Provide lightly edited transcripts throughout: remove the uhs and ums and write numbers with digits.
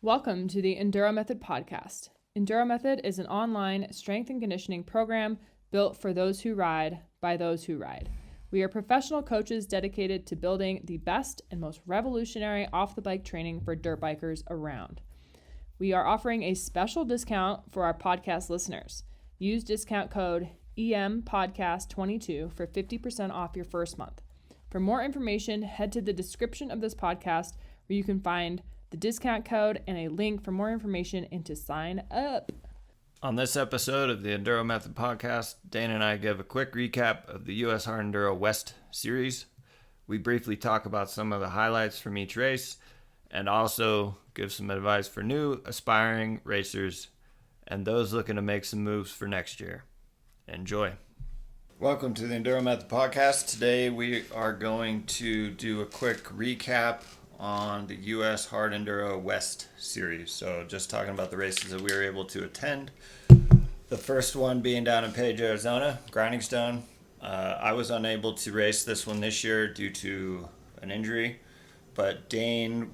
Welcome to the Enduro Method Podcast. Enduro Method is an online strength and conditioning program built for those who ride by those who ride. We are professional coaches dedicated to building the best and most revolutionary off-the-bike training for dirt bikers around. We are offering a special discount for our podcast listeners. Use discount code EMPodcast22 for 50% off your first month. For more information, head to the description of this podcast where you can find the discount code and a link for more information and to sign up. On this episode of the Enduro Method Podcast, Dana and I give a quick recap of the US Hard Enduro West Series. We briefly talk about some of the highlights from each race and also give some advice for new aspiring racers and those looking to make some moves for next year. Enjoy. Welcome to the Enduro Method Podcast. Today we are going to do a quick recap on the US Hard Enduro West Series. So just talking about the races that we were able to attend. The first one being down in Page, Arizona, Grinding Stone. I was unable to race this one this year due to an injury, but Dane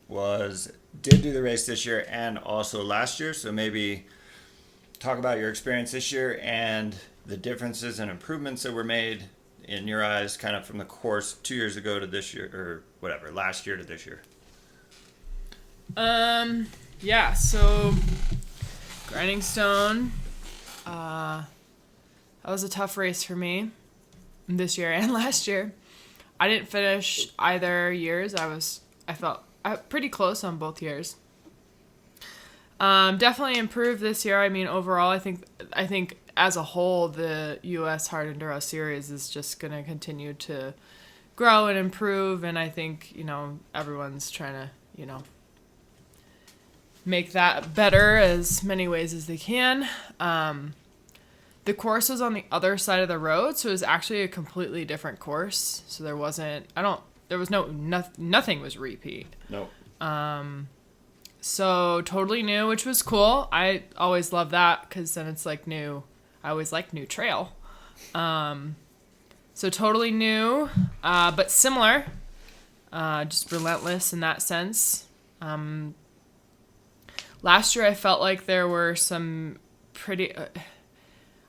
did do the race this year and also last year. So maybe talk about your experience this year and the differences and improvements that were made in your eyes kind of from the course 2 years ago to this year, or whatever, last year to this year. So Grinding Stone, that was a tough race for me this year and last year. I didn't finish either years. I felt pretty close on both years. Definitely improved this year. I mean, overall, I think as a whole, the US Hard Enduro Series is just going to continue to grow and improve. And I think, everyone's trying to, make that better as many ways as they can. The course was on the other side of the road, so it was actually a completely different course. So nothing was repeat. No. So totally new, which was cool. I always love that because then it's like new. I always like new trail. So totally new, but similar, just relentless in that sense. Last year I felt like there were some pretty,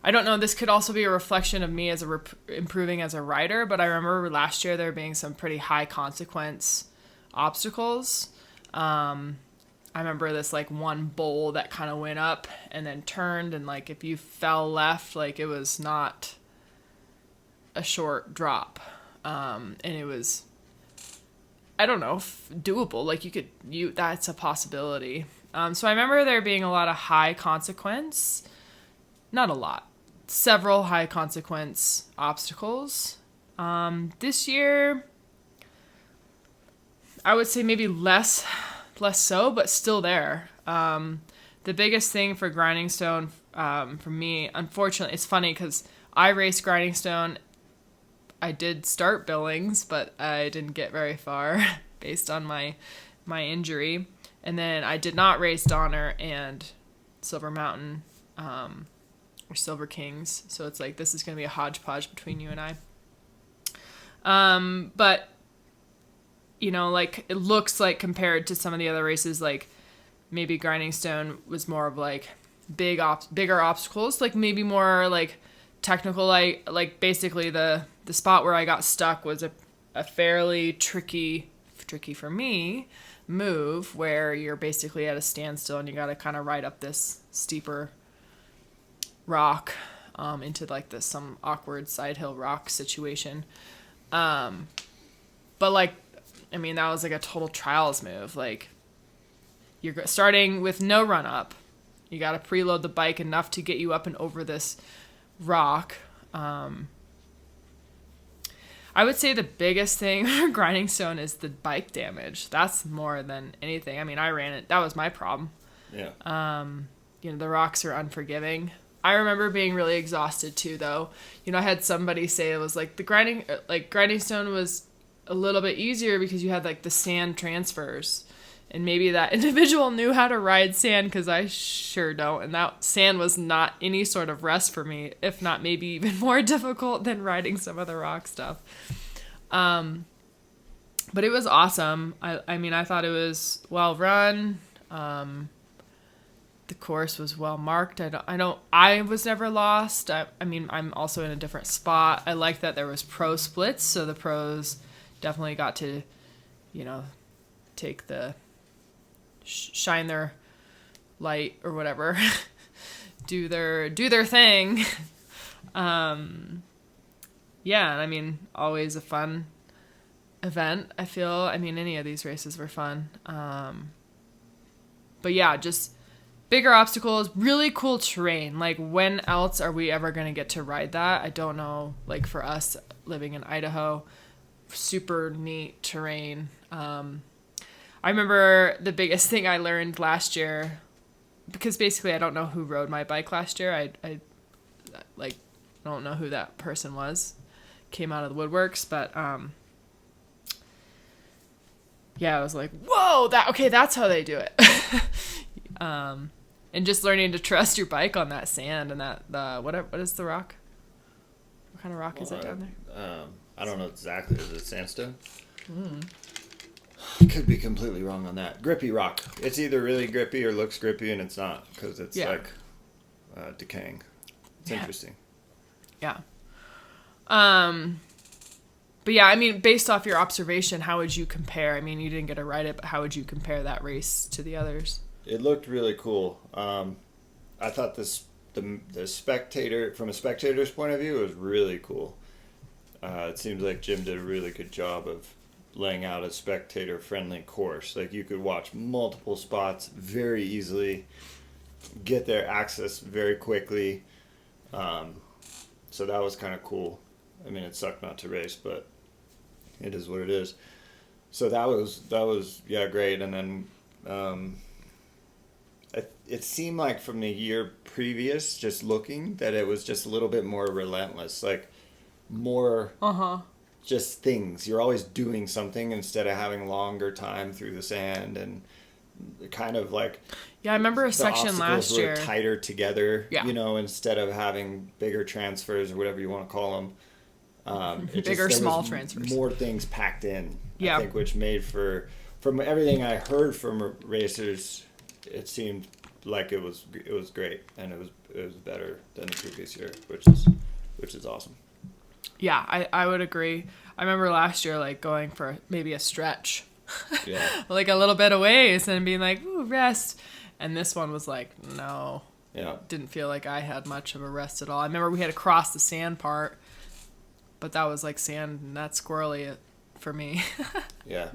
I don't know, this could also be a reflection of me as improving as a rider, but I remember last year there being some pretty high consequence obstacles. I remember this one bowl that kind of went up and then turned, and if you fell left, it was not a short drop. And it was, I don't know, doable. That's a possibility. So I remember there being a lot of high consequence, not a lot, several high consequence obstacles. This year, I would say maybe less so, but still there. The biggest thing for Grinding Stone, for me, unfortunately, it's funny because I raced Grinding Stone. I did start Billings, but I didn't get very far based on my injury. And then I did not race Donner and Silver Mountain, or Silver Kings. So it's this is going to be a hodgepodge between you and I. But it looks like compared to some of the other races, maybe Grinding Stone was more of bigger obstacles, maybe more technical, basically the spot where I got stuck was a fairly tricky for me move where you're basically at a standstill and you got to kind of ride up this steeper rock, into this some awkward side hill rock situation. But that was a total trials move. You're starting with no run up. You got to preload the bike enough to get you up and over this rock. I would say the biggest thing for Grinding Stone is the bike damage. That's more than anything. I ran it. That was my problem. Yeah. The rocks are unforgiving. I remember being really exhausted too, though. I had somebody say it was the Grinding Stone was a little bit easier because you had the sand transfers, and maybe that individual knew how to ride sand because I sure don't, and that sand was not any sort of rest for me, if not maybe even more difficult than riding some of the rock stuff. But it was awesome. I thought it was well run. The course was well marked. I was never lost. I mean, I'm also in a different spot. I like that there was pro splits, so the pros definitely got to, take the shine their light or whatever, do their thing. Yeah, I mean, always a fun event, I feel. I mean, any of these races were fun. But yeah, just bigger obstacles, really cool terrain. Like, when else are we ever going to get to ride that? I don't know. Like, for us living in Idaho, super neat terrain. I remember the biggest thing I learned last year, because basically I don't know who rode my bike last year. I don't know who that person was. Came out of the woodworks, but yeah, I was like, whoa, that's how they do it. And just learning to trust your bike on that sand and what is the rock? What kind of rock is that down there? I don't know exactly. Is it sandstone? Could be completely wrong on that. Grippy rock. It's either really grippy or looks grippy, and it's not, because it's decaying. It's interesting. Yeah. But yeah, I mean, based off your observation, how would you compare? I mean, you didn't get to ride it, but how would you compare that race to the others? It looked really cool. I thought the spectator, from a spectator's point of view, it was really cool. It seems like Jim did a really good job of laying out a spectator-friendly course. Like, you could watch multiple spots very easily, get their access very quickly. So that was kind of cool. I mean, it sucked not to race, but it is what it is. So that was great. And then it seemed like from the year previous, just looking, that it was just a little bit more relentless, like more just things. You're always doing something instead of having longer time through the sand, and kind of like, yeah, I remember a section last year tighter together, instead of having bigger transfers or whatever you want to call them. Small transfers. More things packed in, yeah. I think, which made from everything I heard from racers, it seemed like it was great, and it was better than the previous year, which is awesome. Yeah, I would agree. I remember last year, like, going for maybe a stretch, like a little bit of ways, and being like, ooh, rest. And this one was like, no, didn't feel like I had much of a rest at all. I remember we had to cross the sand part, but that was like sand and that squirrely for me. Yeah.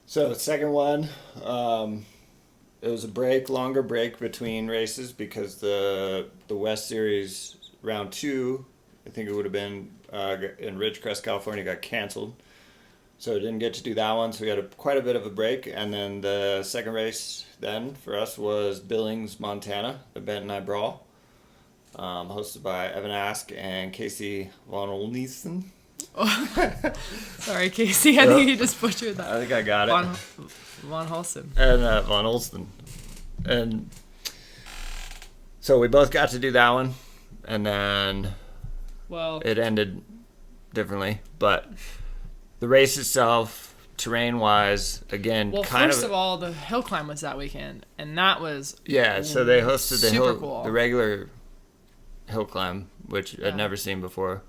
So the second one, it was a longer break between races, because the West Series round 2, I think it would have been in Ridgecrest, California, got canceled. So I didn't get to do that one, so we had quite a bit of a break. And then the second race then for us was Billings, Montana, the Bentonite Brawl, hosted by Evan Ask and Casey Von Olnesen. Sorry, Casey. I think you just butchered that. I think I got it. Von Holsten. And Von Olsen. And so we both got to do that one. And then it ended differently. But the race itself, terrain-wise, again, first of all, the hill climb was that weekend. And that was so they hosted cool. The regular hill climb, which I'd never seen before.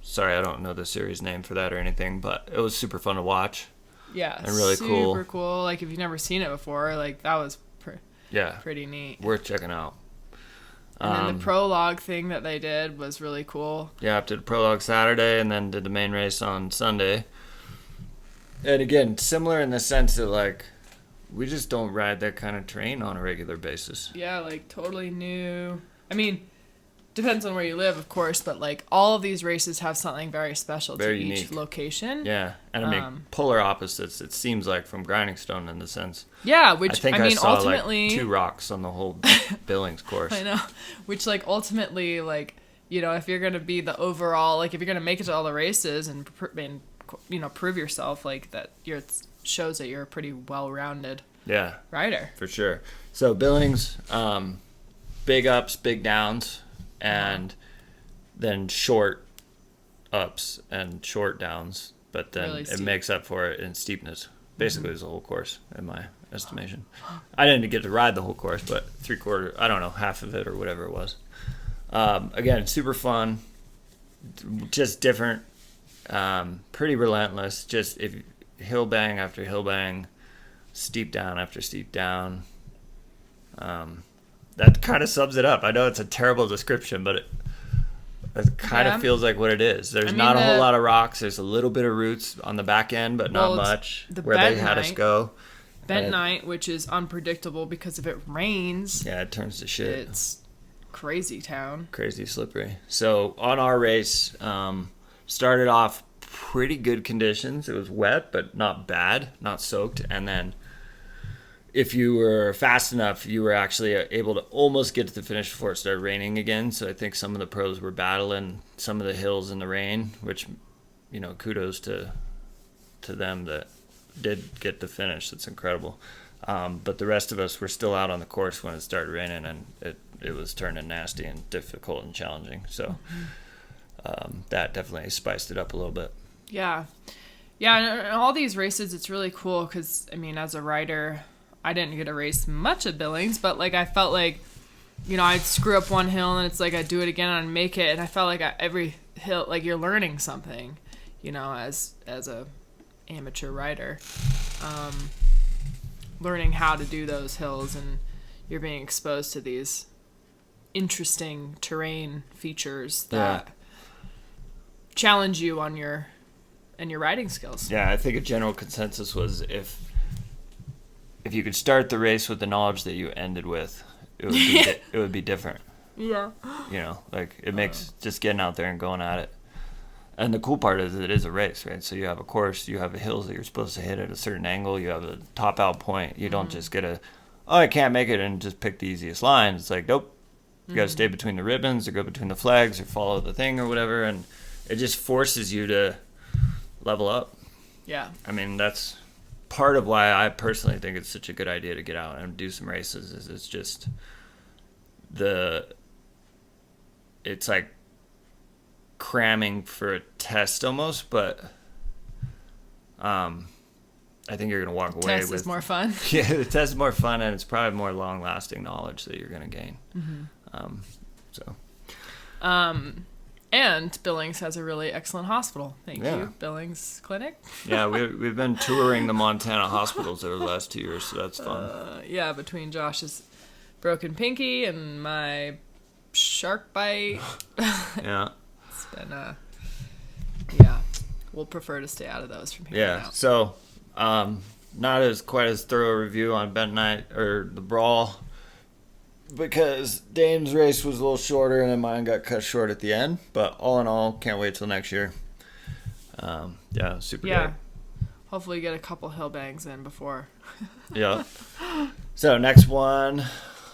Sorry, I don't know the series name for that or anything, but it was super fun to watch. Yeah, and really cool. Super cool. Like, if you've never seen it before, like, that was pretty neat. Worth checking out. And then the prologue thing that they did was really cool. Yeah, I did a prologue Saturday and then did the main race on Sunday. And again, similar in the sense that, like, we just don't ride that kind of terrain on a regular basis. Yeah, like, totally new. I mean, depends on where you live, of course, but, like, all of these races have something very special to each unique location. Yeah, and I mean, polar opposites, it seems like, from Grinding Stone in the sense. Yeah, which, I saw, ultimately, like, 2 rocks on the whole Billings course. I know, which, like, ultimately, like, if you're going to be the overall, like, if you're going to make it to all the races and prove yourself, like, that it shows that you're a pretty well-rounded rider. For sure. So Billings, big ups, big downs, and then short ups and short downs, but then really it makes up for it in steepness. Basically, it was the whole course in my estimation. I didn't get to ride the whole course, but I don't know, half of it or whatever it was. Again, super fun, just different, pretty relentless. Just hill bang after hill bang, steep down after steep down. That kind of sums it up. I know it's a terrible description, but it kind of feels like what it is. There's not a whole lot of rocks. There's a little bit of roots on the back end, but not much. Where they had us go. Bentonite, which is unpredictable because if it rains, it turns to shit. It's crazy town. Crazy slippery. So on our race, started off pretty good conditions. It was wet, but not bad, not soaked. And then if you were fast enough, you were actually able to almost get to the finish before it started raining again. So I think some of the pros were battling some of the hills in the rain, which, kudos to them that did get the finish. That's incredible. But the rest of us were still out on the course when it started raining, and it was turning nasty and difficult and challenging. So that definitely spiced it up a little bit. Yeah. Yeah, and all these races, it's really cool because, as a rider, I didn't get to race much at Billings, but, I felt like, I'd screw up one hill, and it's like I'd do it again and I'd make it, and I felt like every hill, you're learning something, as a amateur rider, learning how to do those hills, and you're being exposed to these interesting terrain features that challenge you on your riding skills. Yeah, I think a general consensus was if you could start the race with the knowledge that you ended with, it would be it would be different. Yeah. It makes just getting out there and going at it. And the cool part is it is a race, right? So you have a course, you have the hills that you're supposed to hit at a certain angle, you have a top out point. You don't just get I can't make it and just pick the easiest line. It's like, nope, you got to stay between the ribbons or go between the flags or follow the thing or whatever. And it just forces you to level up. Yeah. That's part of why I personally think it's such a good idea to get out and do some races. Is it's just it's like cramming for a test almost, but I think you're going to walk away with... The test is more fun. Yeah, the test is more fun, and it's probably more long-lasting knowledge that you're going to gain. And Billings has a really excellent hospital. Thank you, Billings Clinic. Yeah, we've been touring the Montana hospitals over the last 2 years, so that's fun. Between Josh's broken pinky and my shark bite. Yeah. It's been, we'll prefer to stay out of those from here. Yeah, so not as quite as thorough a review on Bentonite or the Brawl, because Dane's race was a little shorter and then mine got cut short at the end. But all in all, can't wait till next year. Super great. Hopefully get a couple hill bangs in before. Yeah. So next one.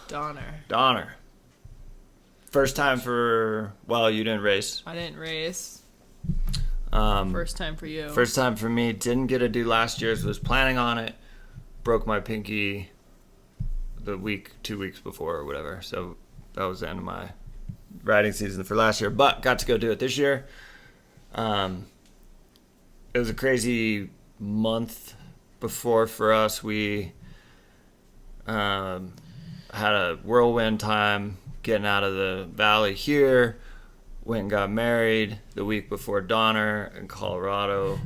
Donner. First time you didn't race. I didn't race. First time for you. First time for me. Didn't get to do last year's. Was planning on it. Broke my pinky the 2 weeks before or whatever. So that was the end of my riding season for last year. But got to go do it this year. It was a crazy month before for us. We had a whirlwind time getting out of the valley here. Went and got married the week before Donner in Colorado.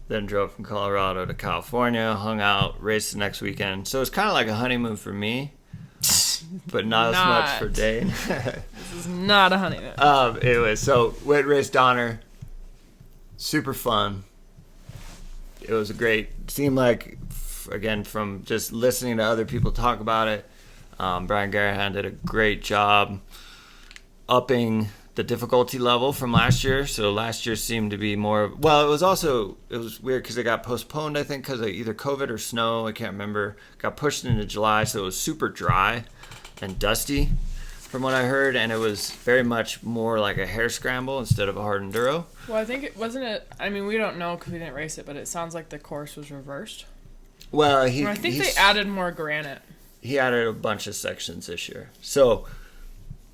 Then drove from Colorado to California, hung out, raced the next weekend. So it's kind of like a honeymoon for me, but not as much for Dane. This is not a honeymoon. Anyway, so went race Donner. Super fun. It was seemed like, again, from just listening to other people talk about it, Brian Garahan did a great job upping the difficulty level from last year. So last year seemed to be more... Well, it was weird because it got postponed, I think, because of either COVID or snow. I can't remember. Got pushed into July, so it was super dry and dusty from what I heard. And it was very much more like a hare scramble instead of a hard enduro. Well, I think it wasn't... we don't know because we didn't race it, but it sounds like the course was reversed. Well, I think they added more granite. He added a bunch of sections this year. So...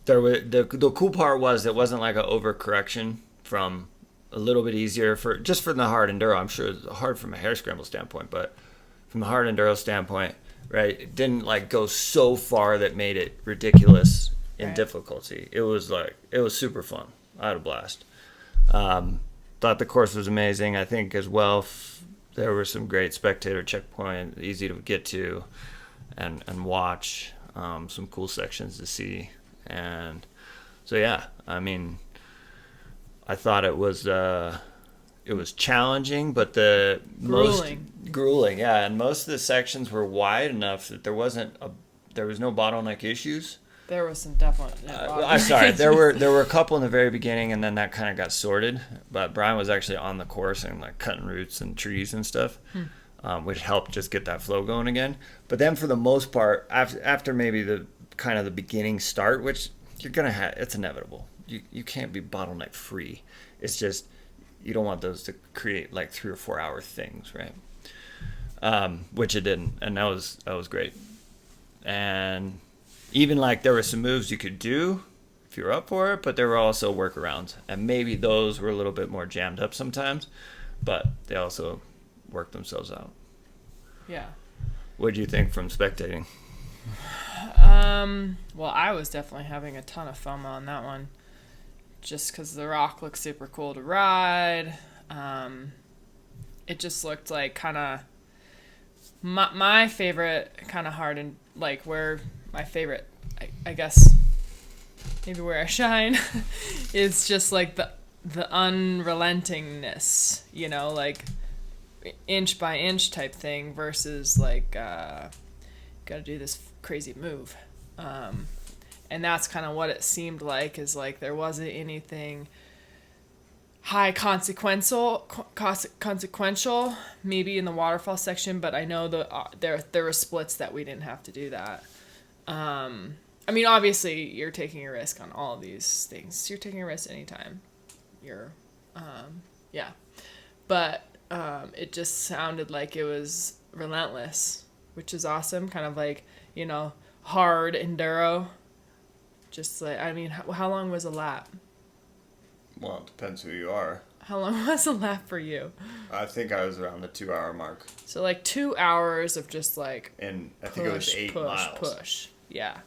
the cool part was it wasn't like an overcorrection from a little bit easier for the hard enduro. I'm sure it's hard from a hare scramble standpoint, but from the hard enduro standpoint, right, it didn't like go so far that made it ridiculous in difficulty. It was super fun. I had a blast. Thought the course was amazing. I think as well there were some great spectator checkpoints, easy to get to and watch, some cool sections to see. And so, yeah, I mean, I thought it was challenging, but grueling, yeah. And most of the sections were wide enough that there was no bottleneck issues. There was some definite. I'm sorry. There were a couple in the very beginning, and then that kind of got sorted. But Brian was actually on the course and like cutting roots and trees and stuff, which helped just get that flow going again. But then for the most part, after maybe the kind of the beginning start, which you're gonna have, it's inevitable. You can't be bottleneck free. It's just you don't want those to create like 3 or 4 hour things, right? Which it didn't, and that was great. And even like there were some moves you could do if you're up for it, but there were also workarounds, and maybe those were a little bit more jammed up sometimes, but they also worked themselves out. Yeah. What do you think from spectating? Well, I was definitely having a ton of FOMO on that one, just because the rock looked super cool to ride. It just looked like kind of my favorite kind of hard, and like where my favorite, I guess, maybe where I shine is just like the unrelentingness, you know, like inch by inch type thing versus like gotta do this crazy move. And that's kind of what it seemed like, is like there wasn't anything high consequential maybe in the waterfall section, but I know there were splits that we didn't have to do that. I mean, obviously you're taking a risk on all of these things. You're taking a risk anytime you're but it just sounded like it was relentless, which is awesome. Kind of like, you know, hard enduro. Just like, I mean, how long was a lap? Well, it depends who you are. How long was a lap for you? I think I was around the 2 hour mark. So like 2 hours of just like, and I think it was 8 miles. Push. Yeah.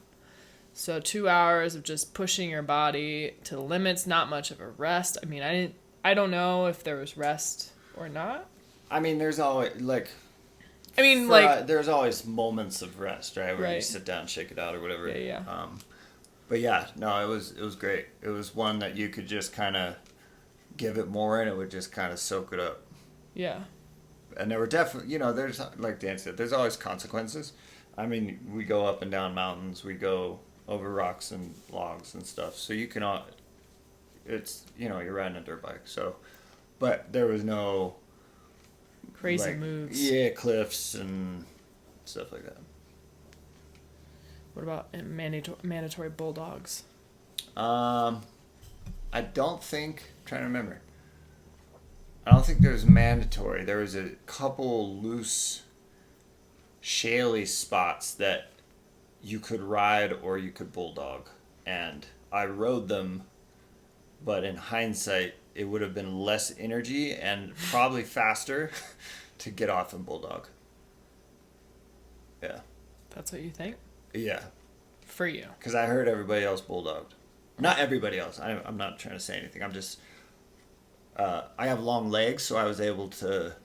So 2 hours of just pushing your body to the limits, not much of a rest. I mean, I don't know if there was rest or not. I mean, there's always there's always moments of rest, right? Where you sit down, shake it out or whatever. Yeah. But yeah, no, it was great. It was one that you could just kind of give it more and it would just kind of soak it up. Yeah. And there were definitely, you know, there's, like Dan said, there's always consequences. I mean, we go up and down mountains, we go over rocks and logs and stuff. So you can, it's, you know, you're riding a dirt bike. So, but there was no crazy moves. Yeah, cliffs and stuff like that. What about mandatory bulldogs? I don't think, I'm trying to remember. I don't think there was mandatory. There was a couple loose, shaly spots that you could ride or you could bulldog. And I rode them, but in hindsight, it would have been less energy and probably faster to get off and bulldog. Yeah. That's what you think? Yeah. For you. Because I heard everybody else bulldogged. Not everybody else. I'm not trying to say anything. I'm just... I have long legs, so I was able to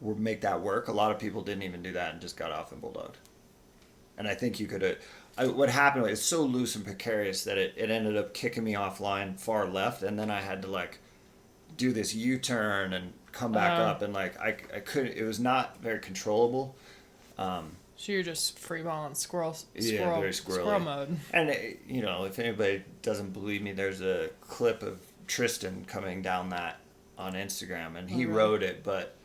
make that work. A lot of people didn't even do that and just got off and bulldogged. And I think you could... what happened was it's so loose and precarious that it ended up kicking me offline far left, and then I had to like do this U-turn and come back up, and like I couldn't... It was not very controllable. So you're just freeballing squirrel very squirrel mode. And, you know, if anybody doesn't believe me, there's a clip of Tristan coming down that on Instagram, and he rode it, but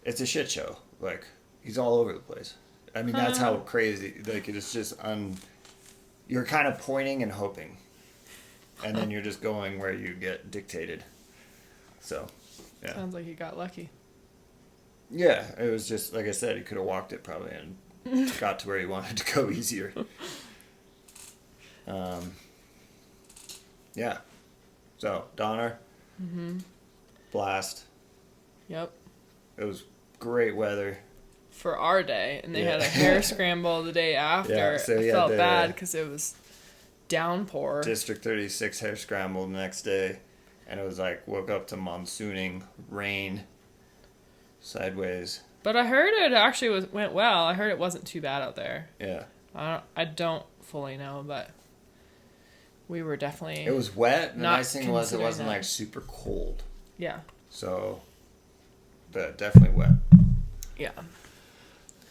it's a shit show. Like, he's all over the place. I mean, that's how crazy, like, it's just, you're kind of pointing and hoping, and then you're just going where you get dictated. So, yeah. Sounds like you got lucky. Yeah, it was just, like I said, he could have walked it probably and got to where he wanted to go easier. Yeah. So, Donner. Mm-hmm. blast. Yep. It was great weather. For our day, and they had a hair scramble the day after. Yeah, so I felt bad because it was downpour. District 36 hair scramble the next day, and it was like woke up to monsooning rain sideways. But I heard it actually went well. I heard it wasn't too bad out there. Yeah. I don't fully know, but we were definitely. It was wet. And the nice thing was it wasn't that. like super cold. Yeah. So, definitely wet. Yeah.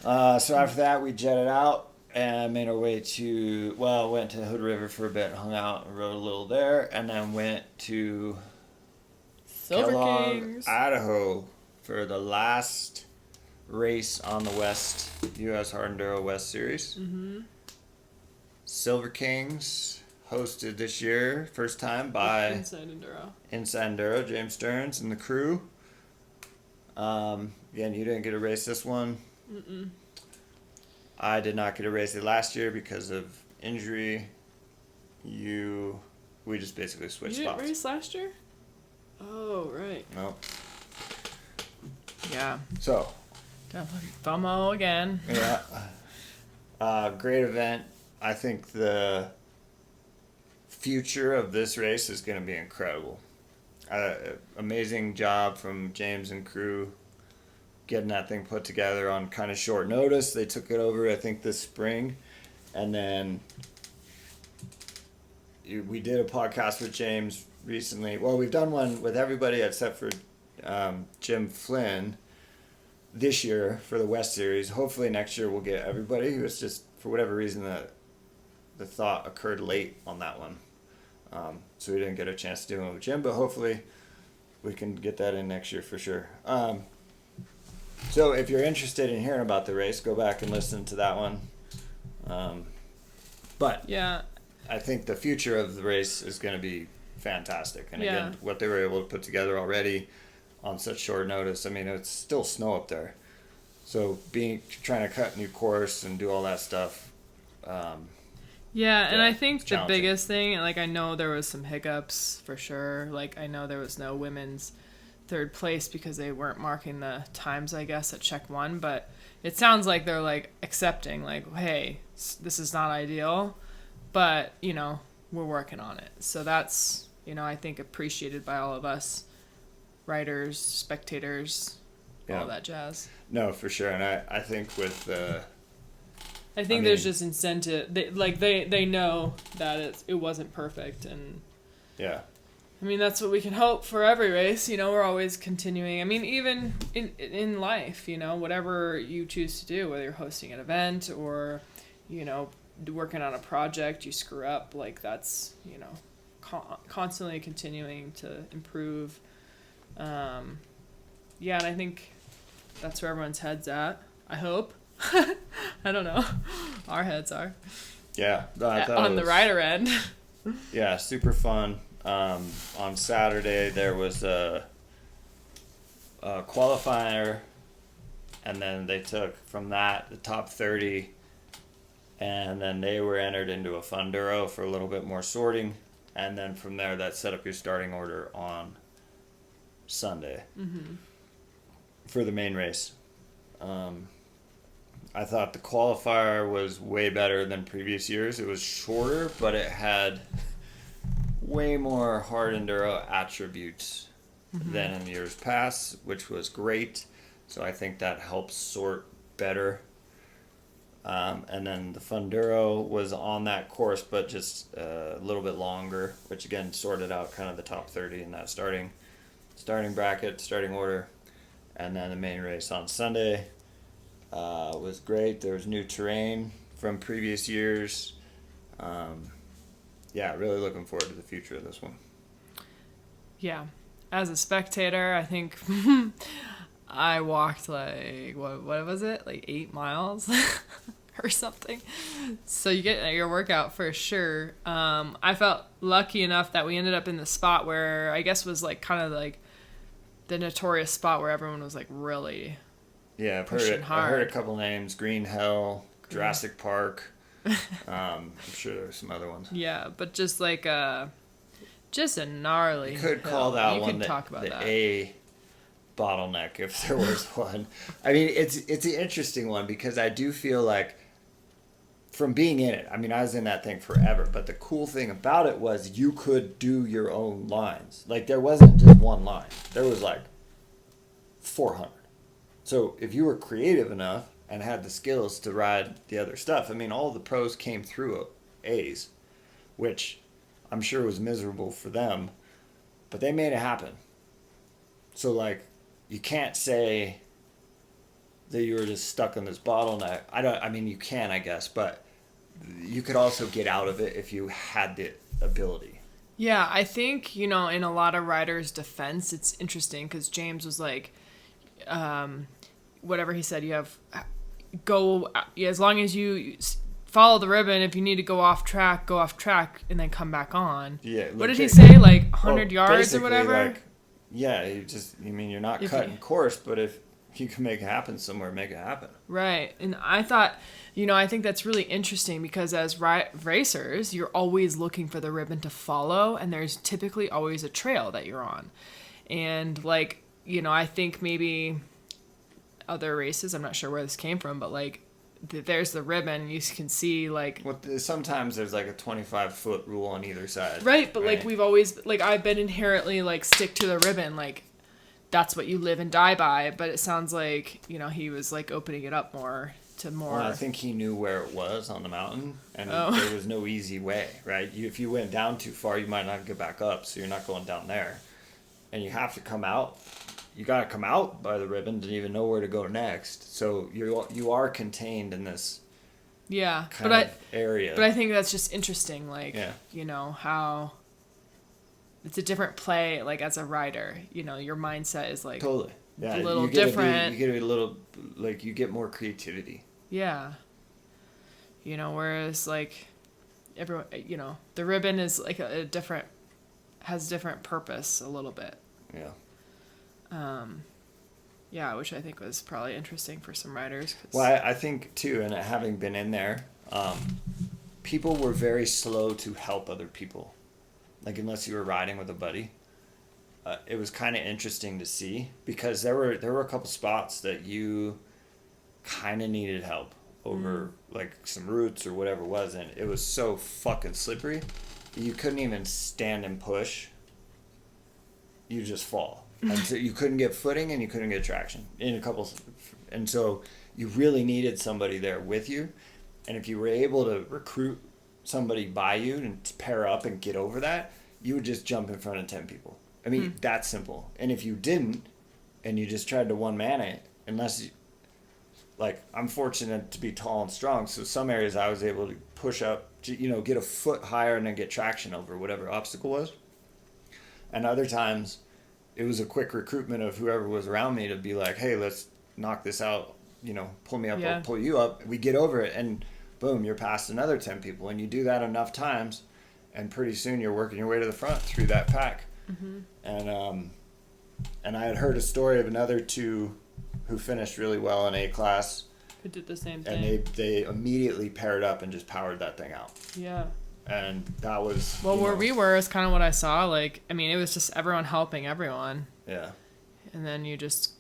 So after that, we jetted out and made our way went to Hood River for a bit, hung out and rode a little there, and then went to Silver Kellogg, Kings, Idaho for the last race on the West U.S. Hard Enduro West Series. Mm-hmm. Silver Kings hosted this year, first time by Inside Enduro, James Stearns and the crew. Again, you didn't get to race this one. Mm-mm. I did not get to race it last year because of injury. We just basically switched spots. You didn't race last year? Oh, right. No. Yeah. So. Definitely FOMO again. Yeah. Great event. I think the future of this race is going to be incredible. Amazing job from James and crew getting that thing put together on kind of short notice. They took it over, I think, this spring. And then we did a podcast with James recently. Well, we've done one with everybody except for Jim Flynn this year for the West Series. Hopefully next year we'll get everybody. It was just, for whatever reason, the thought occurred late on that one. So we didn't get a chance to do it with Jim, but hopefully we can get that in next year for sure. So if you're interested in hearing about the race, go back and listen to that one. But yeah, I think the future of the race is going to be fantastic. And again, what they were able to put together already on such short notice. I mean, it's still snow up there. So trying to cut new course and do all that stuff. And I think the biggest thing, like, I know there was some hiccups for sure. Like, I know there was no women's third place because they weren't marking the times, I guess, at check one. But it sounds like they're, like, accepting, like, hey, this is not ideal, but, we're working on it. So that's, I think appreciated by all of us, riders, spectators, all that jazz. No, for sure. And I think with there's just incentive. They know that it wasn't perfect, and yeah. I mean, that's what we can hope for every race. We're always continuing. I mean, even in life, whatever you choose to do, whether you're hosting an event or, working on a project, you screw up. Like, that's, constantly continuing to improve. And I think that's where everyone's head's at. I hope. I don't know. Our heads are. Yeah. On the rider end. Yeah, super fun. On Saturday, there was a qualifier, and then they took from that the top 30, and then they were entered into a Funduro for a little bit more sorting, and then from there, that set up your starting order on Sunday for the main race. I thought the qualifier was way better than previous years. It was shorter, but it had way more hard enduro attributes than in years past, which was great. So I think that helps sort better. And then the Funduro was on that course, but just a little bit longer, which again sorted out kind of the top 30 in that starting bracket, starting order. And then the main race on Sunday was great. There was new terrain from previous years. Really looking forward to the future of this one. Yeah. As a spectator, I think I walked like, what was it? Like 8 miles or something. So you get your workout for sure. I felt lucky enough that we ended up in the spot where I guess was like kind of like the notorious spot where everyone was like really pushing hard. I heard a couple names: Green Hell, Jurassic Park. I'm sure there's some other ones. Yeah, but just like Just a gnarly. You could hill. call that you one could the, talk about the that. A bottleneck if there was one. I mean, it's an interesting one because I do feel like from being in it, I mean, I was in that thing forever, but the cool thing about it was you could do your own lines. Like, there wasn't just one line. There was, like, 400. So if you were creative enough and had the skills to ride the other stuff, I mean, all the pros came through A's, which I'm sure was miserable for them, but they made it happen. So, like, you can't say that you were just stuck in this bottleneck. I mean, you can, I guess, but you could also get out of it if you had the ability. Yeah, I think, in a lot of riders' defense, it's interesting because James was like, whatever he said, as long as you follow the ribbon, if you need to go off track, and then come back on. Yeah. What did he say? Like 100 yards or whatever? Like, yeah, you're not cutting course, but if you can make it happen somewhere, make it happen. Right. And I thought, I think that's really interesting because as racers, you're always looking for the ribbon to follow, and there's typically always a trail that you're on. And, like, I think maybe other races, I'm not sure where this came from, but, like, there's the ribbon, you can see, like... Well, sometimes there's, like, a 25-foot rule on either side. Right, but, like, we've always... Like, I've been inherently, like, stick to the ribbon, like... That's what you live and die by, but it sounds like, he was, like, opening it up more to more... Well, I think he knew where it was on the mountain, and there was no easy way, right? If you went down too far, you might not get back up, so you're not going down there. And you have to come out. You got to come out by the ribbon to even know where to go next. So you are contained in this kind of area. But I think that's just interesting, like, how... It's a different play, like, as a rider. Your mindset is, like, totally. Yeah, a little different. You get a little, like, you get more creativity. Yeah. Whereas, like, everyone, the ribbon is, like, has different purpose a little bit. Yeah. Yeah, which I think was probably interesting for some riders. Well, I think, too, and having been in there, people were very slow to help other people. Like, unless you were riding with a buddy, it was kind of interesting to see because there were a couple spots that you kind of needed help over, like, some roots or whatever it was, and it was so fucking slippery, you couldn't even stand and push. You just fall. And so you couldn't get footing and you couldn't get traction and so you really needed somebody there with you, and if you were able to recruit somebody by you and pair up and get over that, you would just jump in front of 10 people. I mean, that's simple. And if you didn't, and you just tried to one-man it, I'm fortunate to be tall and strong, so some areas I was able to push up, get a foot higher and then get traction over whatever obstacle was. And other times, it was a quick recruitment of whoever was around me to be like, hey, let's knock this out, pull me up, I'll pull you up. We get over it, and boom, you're past another 10 people, and you do that enough times, and pretty soon you're working your way to the front through that pack. Mm-hmm. And I had heard a story of another two who finished really well in A class. Who did the same thing. And they immediately paired up and just powered that thing out. Yeah. And that was... Well, where we were is kind of what I saw. Like, I mean, it was just everyone helping everyone. Yeah. And then you just...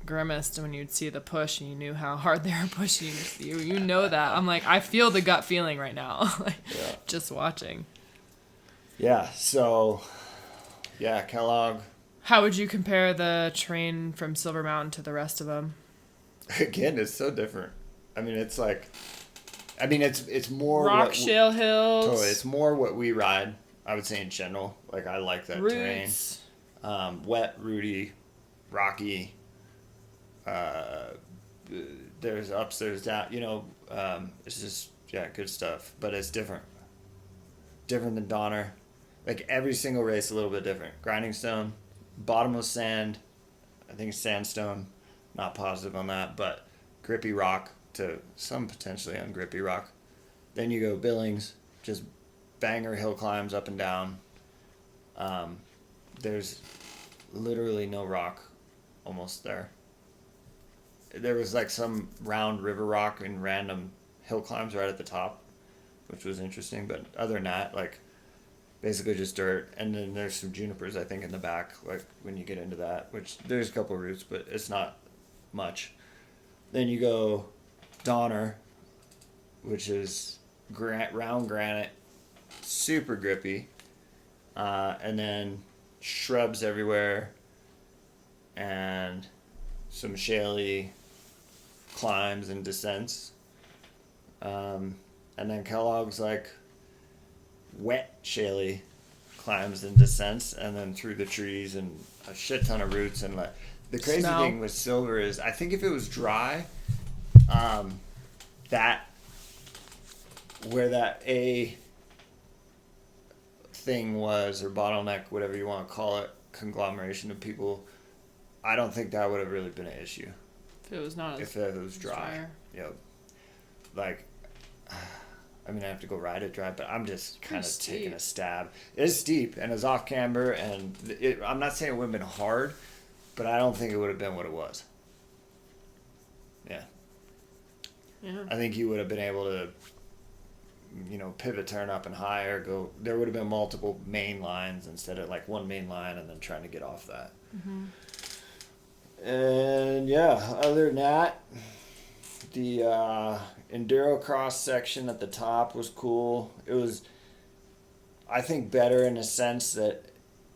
grimaced when you'd see the push and you knew how hard they were pushing you know that. I'm like, I feel the gut feeling right now. Just watching. Yeah, so Kellogg. How would you compare the terrain from Silver Mountain to the rest of them? Again, it's so different. I mean, it's like, it's more rock, shale hills. Totally, it's more what we ride, I would say, in general. Like, I like that roots. Terrain. Wet, rooty, rocky. There's ups, there's down, it's just, good stuff, but it's different than Donner. Like, every single race a little bit different. Grinding stone, bottomless sand, I think it's sandstone, not positive on that, but grippy rock to some potentially ungrippy rock. Then you go Billings, just banger hill climbs up and down. There's literally no rock almost there. There was like some round river rock and random hill climbs right at the top, which was interesting. But other than that, like, basically just dirt, and then there's some junipers I think in the back, like when you get into that, which there's a couple of routes, but it's not much. Then you go Donner, which is round granite, super grippy, and then shrubs everywhere, and some shaly climbs and descents, and then Kellogg's like wet shaly climbs and descents, and then through the trees and a shit ton of roots. And like the crazy thing with Silver is I think if it was dry, that where that A thing was, or bottleneck, whatever you want to call it, conglomeration of people, I don't think that would have really been an issue if it was not if it was dry. Yep. Like, I mean, I have to go ride it dry, but I'm just kind of taking a stab. It is steep, and it's off camber, and I'm not saying it would have been hard, but I don't think it would have been what it was. Yeah. I think you would have been able to, pivot, turn up and higher, go. There would have been multiple main lines instead of like one main line and then trying to get off that. Mm-hmm. And yeah, other than that, the Enduro cross section at the top was cool. It was, I think, better in a sense that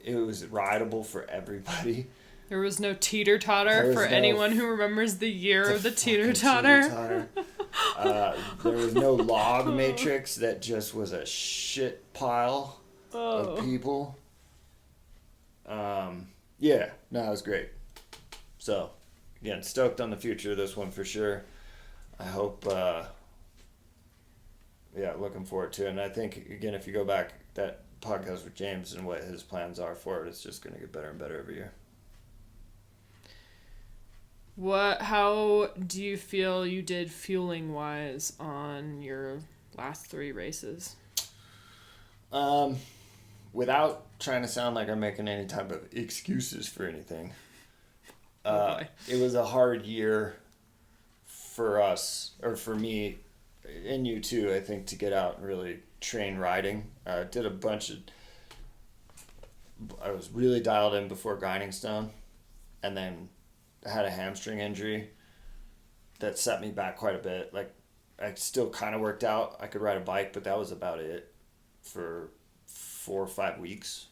it was rideable for everybody. There was no teeter-totter for anyone who remembers the year of the teeter-totter. There was no log matrix that just was a shit pile of people. Yeah, no, it was great. So, again, stoked on the future of this one for sure. I hope, looking forward to it. And I think, again, if you go back, that podcast with James and what his plans are for it, it's just going to get better and better every year. How do you feel you did fueling wise on your last 3 races? Without trying to sound like I'm making any type of excuses for anything, it was a hard year for us, or for me, and you too, I think, to get out and really train riding. I was really dialed in before Grinding Stone, and then I had a hamstring injury that set me back quite a bit. Like, I still kind of worked out. I could ride a bike, but that was about it for 4 or 5 weeks.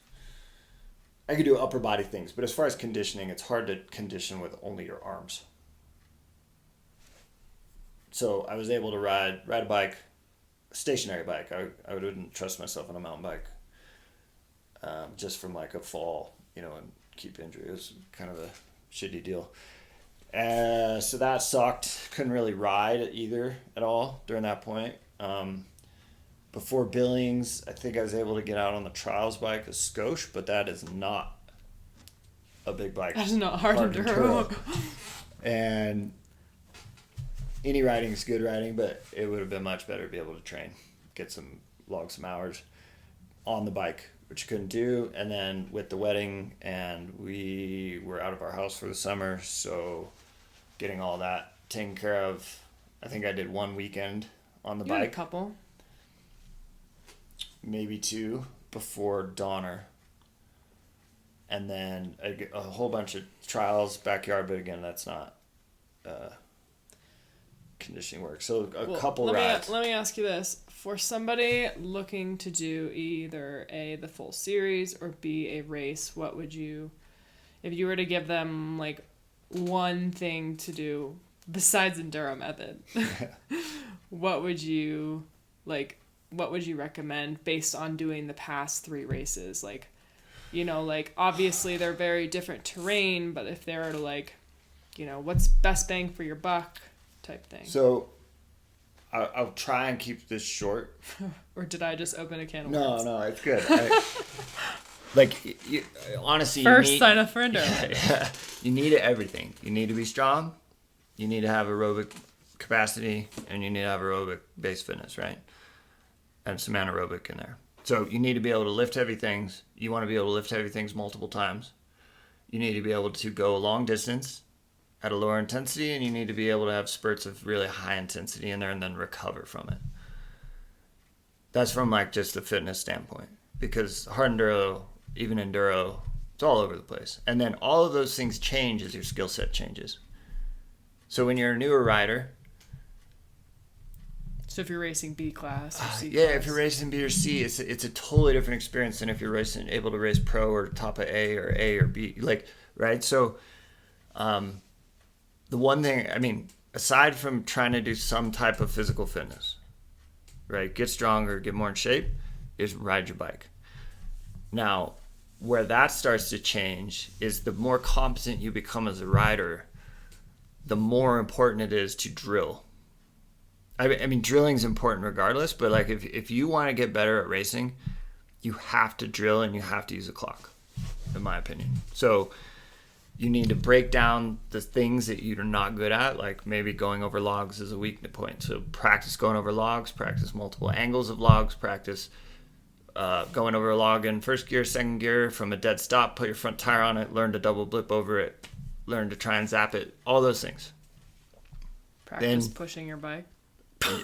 I could do upper body things, but as far as conditioning, it's hard to condition with only your arms. So I was able to ride a bike, a stationary bike. I wouldn't trust myself on a mountain bike, just from like a fall, and keep injury. It was kind of a shitty deal. So that sucked. Couldn't really ride either at all during that point. Before Billings, I think I was able to get out on the trials bike, a Scoche, but that is not a big bike. That's not hard enduro. And any riding is good riding, but it would have been much better to be able to train, log some hours on the bike, which you couldn't do. And then with the wedding, and we were out of our house for the summer, so getting all that taken care of. I think I did 1 weekend on the bike. Had a couple. Maybe 2 before Donner. And then a whole bunch of trials, backyard, but again, that's not conditioning work. So couple rides. Let me ask you this. For somebody looking to do either A, the full series, or B, a race, what would you, if you were to give them like one thing to do besides Enduro Method, what would you recommend based on doing the past 3 races? Like, obviously they're very different terrain, but if they were to what's best bang for your buck type thing. So I'll try and keep this short. Or did I just open a can of worms? No, it's good. Honestly, First sign up for Enduro. You need everything. You need to be strong. You need to have aerobic capacity, and you need to have aerobic base fitness, right? And some anaerobic in there. So you need to be able to lift heavy things. You want to be able to lift heavy things multiple times. You need to be able to go a long distance at a lower intensity, and you need to be able to have spurts of really high intensity in there and then recover from it. That's from just the fitness standpoint. because hard enduro, even enduro, it's all over the place. And then all of those things change as your skill set changes. So when you're a newer rider, so if you're racing B class or C yeah, class. if you're racing B or C, it's a totally different experience than if you're able to race pro or top of A or B, like, right? So the one thing, I mean, aside from trying to do some type of physical fitness, right, get stronger, get more in shape, is ride your bike. Now, where that starts to change is the more competent you become as a rider, the more important it is to drill. I mean, drilling is important regardless, but like if you want to get better at racing, you have to drill and you have to use a clock, in my opinion. So you need to break down the things that you're not good at, like maybe going over logs is a weak point. So practice going over logs, practice multiple angles of logs, practice going over a log in first gear, second gear, from a dead stop, put your front tire on it, learn to double blip over it, learn to try and zap it, all those things. Practice pushing your bike.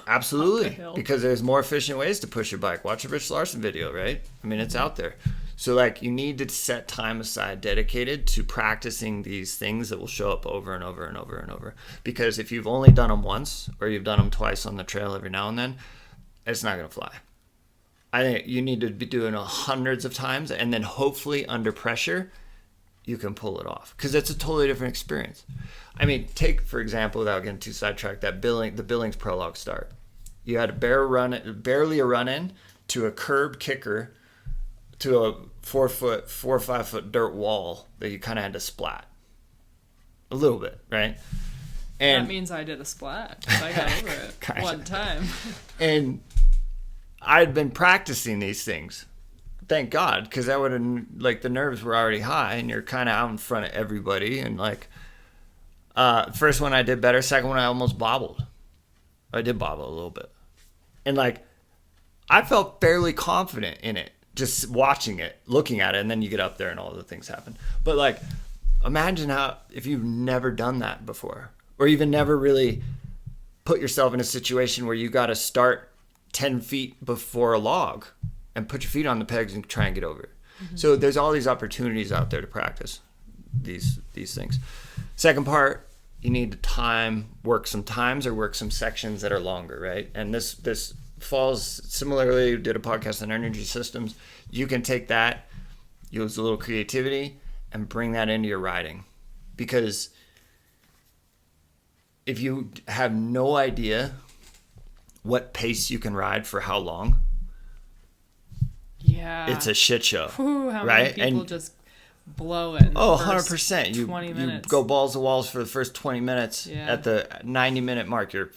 Absolutely, because there's more efficient ways to push your bike. Watch a Rich Larson video, right? I mean, it's out there. So like you need to set time aside dedicated to practicing these things that will show up over and over and over and over. Because if you've only done them once or you've done them twice on the trail every now and then, it's not going to fly. I think you need to be doing it hundreds of times, and then hopefully under pressure, you can pull it off, because it's a totally different experience. I mean, take, for example, without getting too sidetracked, the Billings prologue start. You had barely a run-in to a curb kicker to a 4 or 5 foot dirt wall that you kind of had to splat. A little bit, right? And that means I did a splat. I got over it one time. And I'd been practicing these things. Thank God, because that would have, like, the nerves were already high, and you're kind of out in front of everybody. And like, first one I did better. Second one I almost bobbled. I did bobble a little bit, and like, I felt fairly confident in it, just watching it, looking at it, and then you get up there and all the things happen. But like, imagine how if you've never done that before, or even never really put yourself in a situation where you got to start 10 feet before a log and put your feet on the pegs and try and get over it. Mm-hmm. So there's all these opportunities out there to practice these things. Second part, you need to work some times or work some sections that are longer, right? And this falls similarly, did a podcast on energy systems. You can take that, use a little creativity, and bring that into your riding. Because if you have no idea what pace you can ride for how long, it's a shit show. How right? many people just blow it? 100%. You 20 minutes. You go balls to walls for the first 20 minutes. Yeah. At the 90-minute mark, you're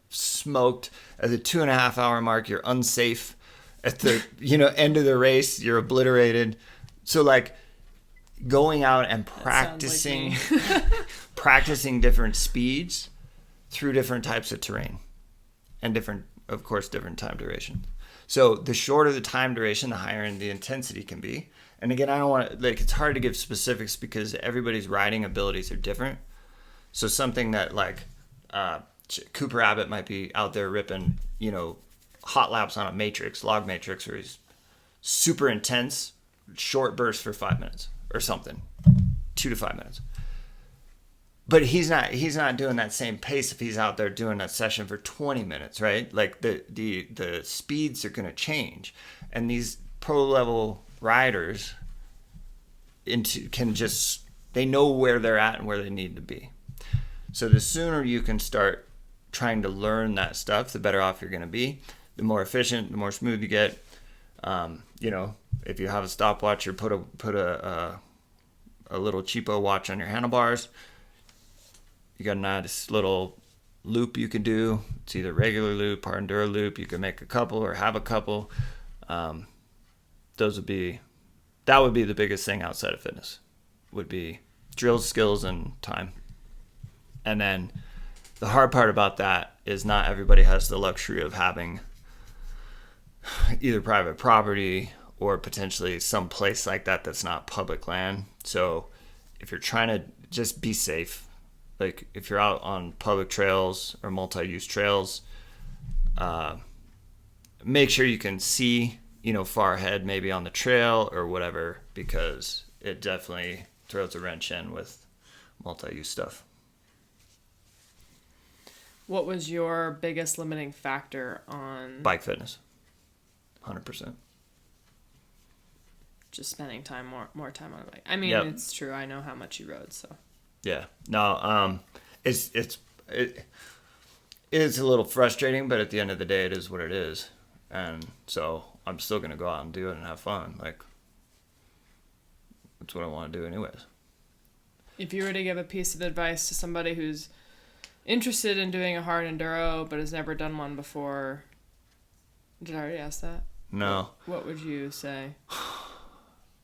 smoked. At the 2.5 hour mark, you're unsafe. At the end of the race, you're obliterated. So like, going out and practicing practicing different speeds through different types of terrain and different time duration. So the shorter the time duration, the higher the intensity can be. And again, I don't want to, like, it's hard to give specifics because everybody's riding abilities are different. So something that like Cooper Abbott might be out there ripping, hot laps on a log matrix, where he's super intense, short bursts for 5 minutes or something, 2 to 5 minutes. But he's not doing that same pace if he's out there doing that session for 20 minutes, right? Like the speeds are going to change, and these pro level riders they know where they're at and where they need to be. So the sooner you can start trying to learn that stuff, the better off you're going to be. The more efficient, the more smooth you get. If you have a stopwatch, or put a little cheapo watch on your handlebars. You got a nice little loop you can do. It's either regular loop or enduro loop. You can make a couple or have a couple. That would be the biggest thing outside of fitness, would be drill skills and time. And then the hard part about that is not everybody has the luxury of having either private property or potentially some place like that that's not public land. So if you're trying to just be safe, like if you're out on public trails or multi-use trails, make sure you can see far ahead maybe on the trail or whatever, because it definitely throws a wrench in with multi-use stuff. What was your biggest limiting factor on Bike fitness? 100%. Just spending more time on a bike? I mean, It's true. I know how much you rode, so. Yeah. No, it is a little frustrating, but at the end of the day, it is what it is. And so I'm still going to go out and do it and have fun. Like, that's what I want to do anyways. If you were to give a piece of advice to somebody who's interested in doing a hard enduro but has never done one before, did I already ask that? No. What would you say?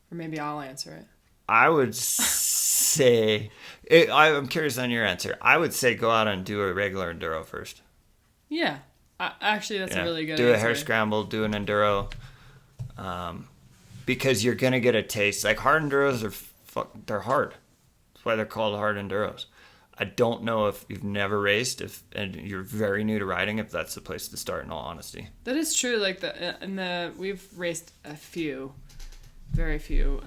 Or maybe I'll answer it. I would say, I'm curious on your answer. I would say go out and do a regular enduro first. Yeah. Actually, that's a really good answer. Do a hare answer. scramble, do an enduro. Because you're going to get a taste. Like, hard enduros they're hard. That's why they're called hard enduros. I don't know if you've never raced, and you're very new to riding, if that's the place to start, in all honesty. That is true. Like, we've raced very few,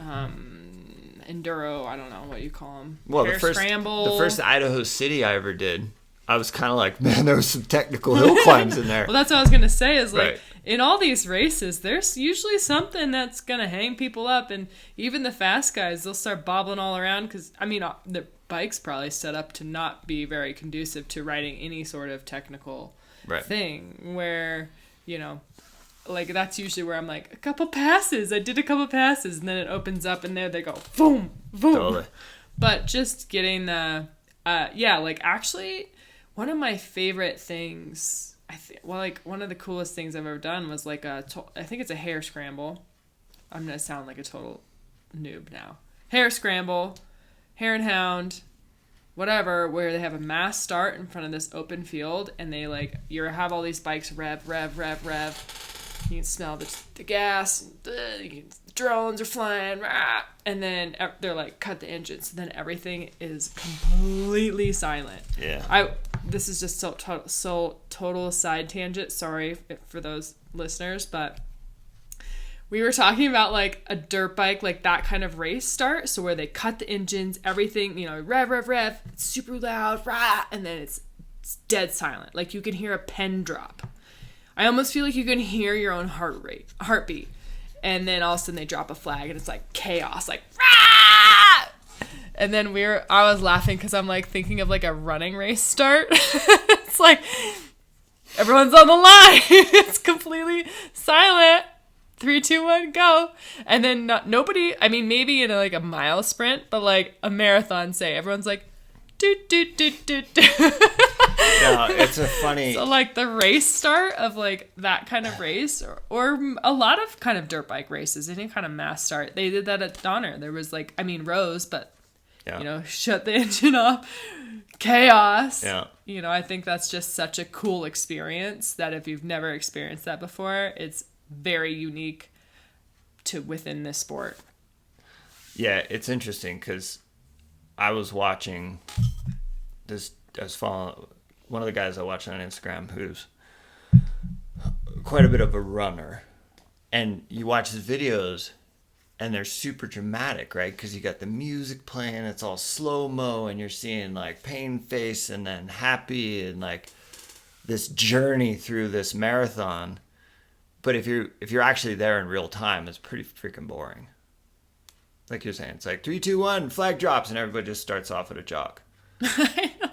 enduro, I don't know what you call them. Well, hare scramble. The first Idaho City I ever did, I was kind of like, man, there was some technical hill climbs in there. Well, that's what I was going to say is, like, right. In all these races, there's usually something that's going to hang people up. And even the fast guys, they'll start bobbling all around because, I mean, the bike's probably set up to not be very conducive to riding any sort of technical thing where, like, that's usually where I'm like, a couple passes. I did a couple passes. And then it opens up and there they go, boom, boom. Totally. But just getting actually, one of my favorite things, one of the coolest things I've ever done was I think it's a hare scramble. I'm going to sound like a total noob now. Hare scramble, hare and hound, whatever, where they have a mass start in front of this open field and they you have all these bikes rev. You can smell the gas, drones are flying, and then they're like, cut the engines, and then everything is completely silent. Yeah. This is just so total side tangent. Sorry for those listeners, but we were talking about like a dirt bike, like that kind of race start. So where they cut the engines, everything, rev, it's super loud, and then it's dead silent. Like you can hear a pen drop. I almost feel like you can hear your own heartbeat. And then all of a sudden they drop a flag and it's like chaos, like rah! And then I was laughing because I'm like thinking of like a running race start. It's like everyone's on the line. It's completely silent. 3, 2, 1, go. And then nobody, I mean, maybe in a mile sprint, but like a marathon, say, everyone's like, doot, doot, doot, doot, doot. No, it's a funny. So like the race start of like that kind of race or a lot of kind of dirt bike races, any kind of mass start. They did that at Donner. There was rows, but shut the engine off. Chaos. Yeah. I think that's just such a cool experience that if you've never experienced that before, it's very unique to within this sport. Yeah, it's interesting because I was watching this. I was following one of the guys I watch on Instagram who's quite a bit of a runner, and you watch his videos, and they're super dramatic, right? Because you got the music playing, it's all slow mo, and you're seeing like pain face and then happy and like this journey through this marathon. But if you're actually there in real time, it's pretty freaking boring. Like you're saying, it's like 3, 2, 1, flag drops, and everybody just starts off at a jog.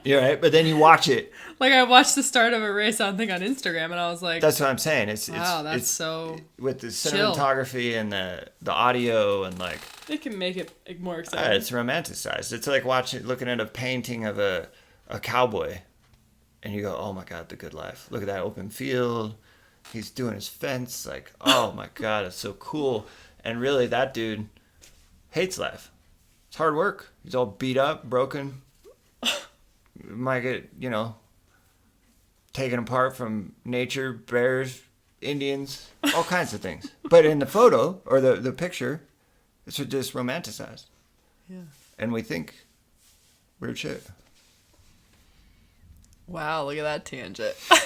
You're right, but then you watch it. Like I watched the start of a race on Instagram, and I was like, "That's what I'm saying." It's so with the cinematography and the audio and like it can make it more exciting. It's romanticized. It's like looking at a painting of a cowboy, and you go, "Oh my God, the good life! Look at that open field. He's doing his fence. Like, oh my God, it's so cool." And really, that dude hates life. It's hard work. He's all beat up, broken. Might get, taken apart from nature, bears, Indians, all kinds of things. But in the photo or the picture, it's just romanticized. Yeah. And we think weird shit. Wow, look at that tangent. I'm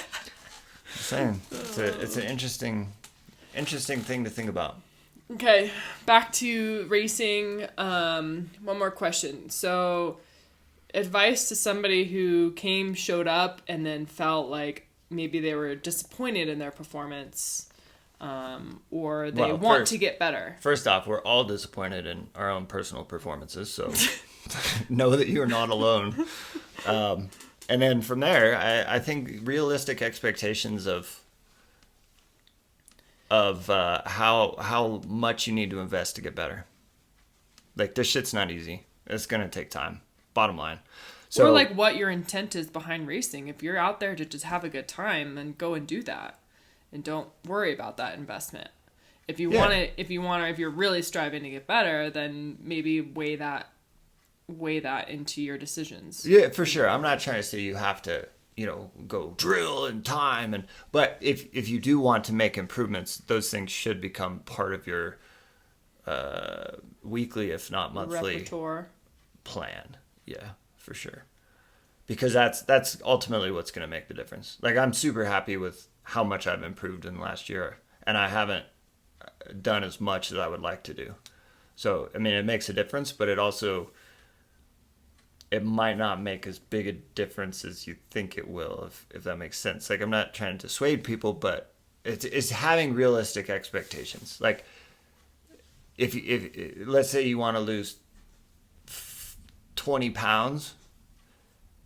saying it's an interesting interesting thing to think about. Okay, back to racing. One more question. So, advice to somebody who showed up, and then felt like maybe they were disappointed in their performance, or they want to get better. First off, we're all disappointed in our own personal performances, so know that you're not alone. And then from there, I think realistic expectations of how much you need to invest to get better. Like, this shit's not easy. It's gonna take time. Bottom line. So, or like what your intent is behind racing. If you're out there to just have a good time, then go and do that, and don't worry about that investment. If you're really striving to get better, then maybe weigh that into your decisions. Yeah, for sure. I'm not trying to say you have to, go drill and time, but if you do want to make improvements, those things should become part of your weekly, if not monthly, repertoire plan. Yeah, for sure. Because that's ultimately what's going to make the difference. Like, I'm super happy with how much I've improved in the last year, and I haven't done as much as I would like to do. So, I mean, it makes a difference, but it might not make as big a difference as you think it will, if that makes sense. Like, I'm not trying to dissuade people, but it's having realistic expectations. Like, if let's say you want to lose 20 pounds,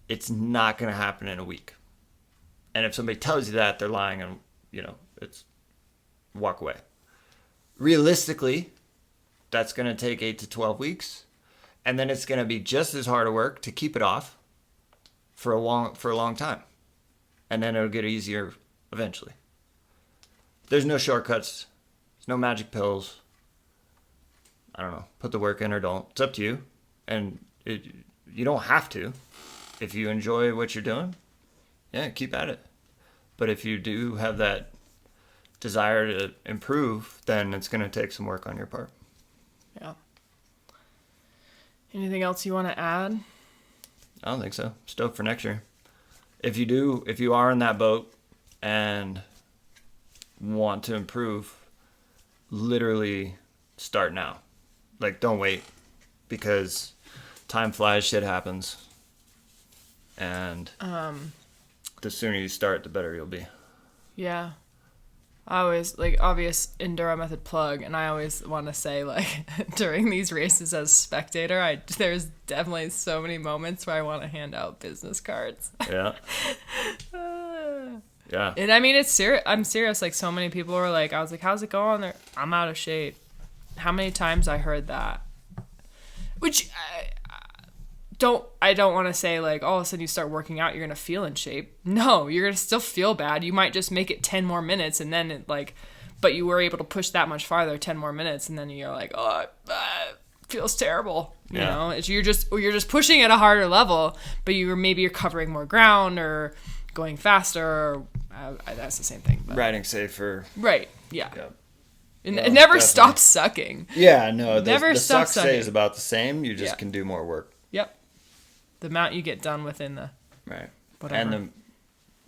it's not going to happen in a week. And if somebody tells you that, they're lying, and it's walk away. Realistically, that's going to take 8 to 12 weeks. And then it's going to be just as hard a work to keep it off for a long time. And then it'll get easier eventually. There's no shortcuts. There's no magic pills. I don't know. Put the work in or don't. It's up to you. And you don't have to. If you enjoy what you're doing, yeah, keep at it. But if you do have that desire to improve, then it's going to take some work on your part. Yeah. Anything else you want to add? I don't think so. Stoked for next year. If you are in that boat and want to improve, literally start now. Like, don't wait, because time flies, shit happens. And the sooner you start, the better you'll be. Yeah. I always, obvious Enduro Method plug, and I always want to say, during these races as spectator, there's definitely so many moments where I want to hand out business cards. Yeah. Yeah. And I mean, I'm serious. Like, so many people were like, I was like, how's it going? I'm out of shape. How many times I heard that? Which I don't want to say, all of a sudden you start working out, you're going to feel in shape. No, you're going to still feel bad. You might just make it 10 more minutes, and then but you were able to push that much farther, 10 more minutes, and then you're like, oh, it feels terrible. You know, you're just pushing at a harder level, but you're covering more ground or going faster. Or, that's the same thing. But. Riding safer. Right. Yeah. Yep. And it never stops sucking. Yeah, no. The suck stays about the same. You just can do more work. Yep. The amount you get done within the right, whatever. And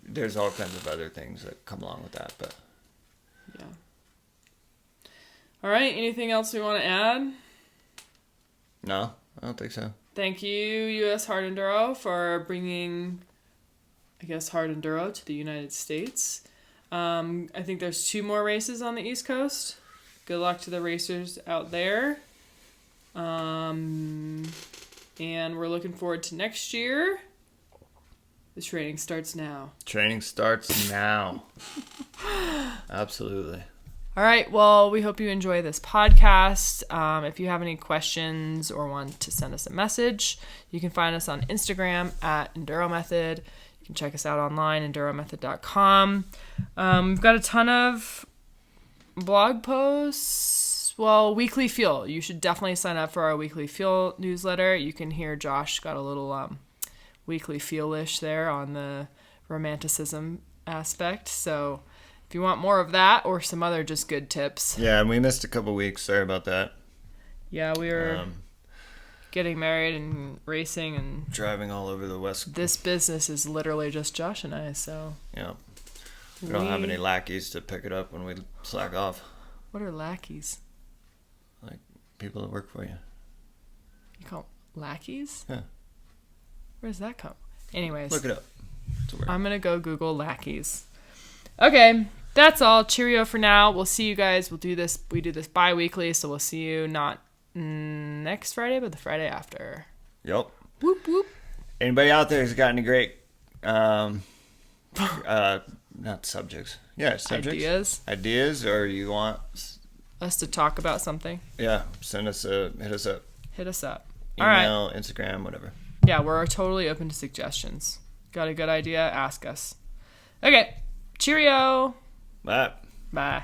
there's all kinds of other things that come along with that, but yeah. All right. Anything else we want to add? No, I don't think so. Thank you, US Hard Enduro, for bringing, Hard Enduro to the United States. I think there's 2 more races on the East Coast. Good luck to the racers out there. And we're looking forward to next year. The training starts now. Training starts now. Absolutely. All right. Well, we hope you enjoy this podcast. If you have any questions or want to send us a message, you can find us on Instagram at Enduro Method. You can check us out online, enduromethod.com. We've got a ton of blog posts. Well, weekly fuel. You should definitely sign up for our weekly fuel newsletter. You can hear Josh got a little weekly fuel-ish there on the romanticism aspect. So if you want more of that or some other just good tips. Yeah, and we missed a couple weeks. Sorry about that. Yeah, we were getting married and racing and driving all over the West. This business is literally just Josh and I, so. Yeah. We don't have any lackeys to pick it up when we slack off. What are lackeys? Like people that work for you. You call lackeys? Yeah. Where does that come? Anyways. Look it up. I'm going to go Google lackeys. Okay. That's all. Cheerio for now. We'll see you guys. We do this bi-weekly, so we'll see you not next Friday, but the Friday after. Yep. Whoop, whoop. Anybody out there who's got any great, not subjects. Yeah, subjects. Ideas, or you want us to talk about something? Yeah, hit us up. Hit us up. Email, all right. Instagram, whatever. Yeah, we're totally open to suggestions. Got a good idea? Ask us. Okay. Cheerio. Bye. Bye.